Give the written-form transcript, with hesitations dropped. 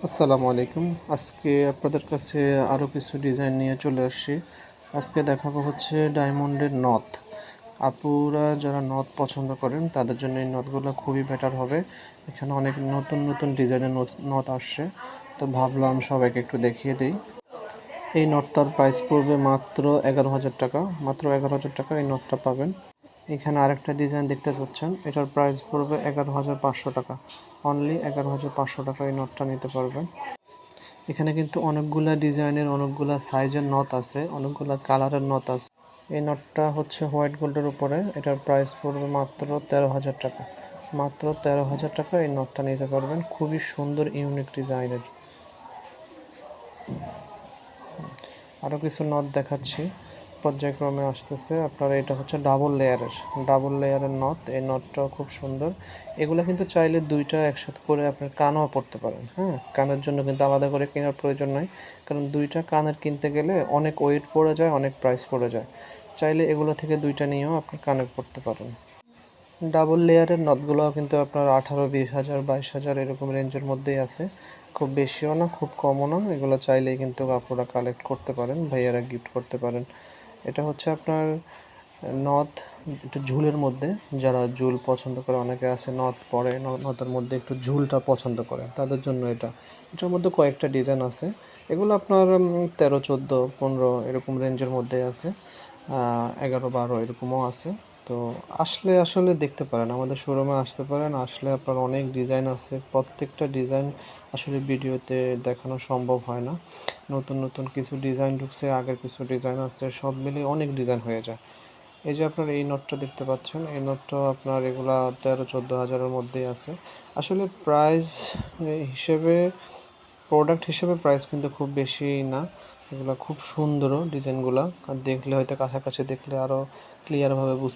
আসসালামু আলাইকুম। আজকে আপনাদের কাছে আরও কিছু ডিজাইন নিয়ে চলে আসছি। আজকে দেখাবো হচ্ছে ডায়মন্ডের নথ। আপুরা যারা নথ পছন্দ করেন তাদের জন্য এই নথগুলো খুবই বেটার হবে। এখানে অনেক নতুন নতুন ডিজাইনের নথ আসছে, তো ভাবলাম সবাইকে একটু দেখিয়ে দিই। এই নথটার প্রাইস পড়বে মাত্র 11,000 টাকা। মাত্র 11,000 টাকা এই নথটা পাবেন। এখানে আরেকটা ডিজাইন দেখতে পাচ্ছেন, এটার প্রাইস পড়বে 11,500 টাকা। অনলি 11,500 টাকা এই নথটা নিতে পারবেন। এখানে কিন্তু অনেকগুলা ডিজাইনের, অনেকগুলা সাইজের নথ আছে, অনেকগুলা কালারের নথ আছে। এই নথটা হচ্ছে হোয়াইট গোল্ডের উপরে, এটার প্রাইস পড়বে মাত্র 13,000 টাকা। মাত্র 13,000 টাকা এই নথটা নিতে পারবেন, খুবই সুন্দর ইউনিক ডিজাইনের। আরও কিছু নথ দেখাচ্ছি, পর্যায়ক্রমে আসতেছে। আপনার এটা হচ্ছে ডাবল লেয়ারের নথ। এই নথটাও খুব সুন্দর। এগুলো কিন্তু চাইলে দুইটা একসাথে করে আপনার কানও পড়তে পারেন। হ্যাঁ, কানের জন্য কিন্তু আলাদা করে কেনার প্রয়োজন নাই, কারণ দুইটা কানের কিনতে গেলে অনেক ওয়েট পড়ে যায়, অনেক প্রাইস পড়ে যায়। চাইলে এগুলো থেকে দুইটা নিয়েও আপনি কানে পড়তে পারেন। ডাবল লেয়ারের নথগুলোও কিন্তু আপনার 18, 20,000, 22,000 এরকম রেঞ্জের মধ্যেই আছে। খুব বেশিও না, খুব কমও না। এগুলো চাইলেই কিন্তু আপনারা কালেক্ট করতে পারেন, ভাইয়ারা গিফট করতে পারেন। এটা হচ্ছে আপনার নথ, একটু ঝুলের মধ্যে। যারা ঝুল পছন্দ করে, অনেকে আছে নথ পরে নথের মধ্যে একটু ঝুলটা পছন্দ করে, তাদের জন্য এটার মধ্যে কয়েকটা ডিজাইন আছে। এগুলো আপনার 13, 14, 15 এরকম রেঞ্জের মধ্যে আছে। 11, 12 এরকমও আছে। তো আসলে দেখতে পারেন, আমাদের শোরুমে আসতে পারেন। আসলে আপনার অনেক ডিজাইন আছে, প্রত্যেকটা ডিজাইন আসলে ভিডিওতে দেখানো সম্ভব হয় না। নতুন নতুন কিছু ডিজাইন ঢুকছে, আগের কিছু ডিজাইন আছে, সব মিলিয়ে অনেক ডিজাইন হয়ে যায়। এই যে আপনার এই নোটটা দেখতে পাচ্ছেন, এই নোটটাও আপনার এগুলা 13-14 হাজারের মধ্যেই আছে। আসলে প্রাইস হিসেবে, প্রোডাক্ট হিসেবে প্রাইস কিন্তু খুব বেশি না। এগুলো খুব সুন্দরও ডিজাইনগুলো, আর দেখলে হয়তো কাছাকাছি দেখলে আরও ক্লিয়ারভাবে বুঝতে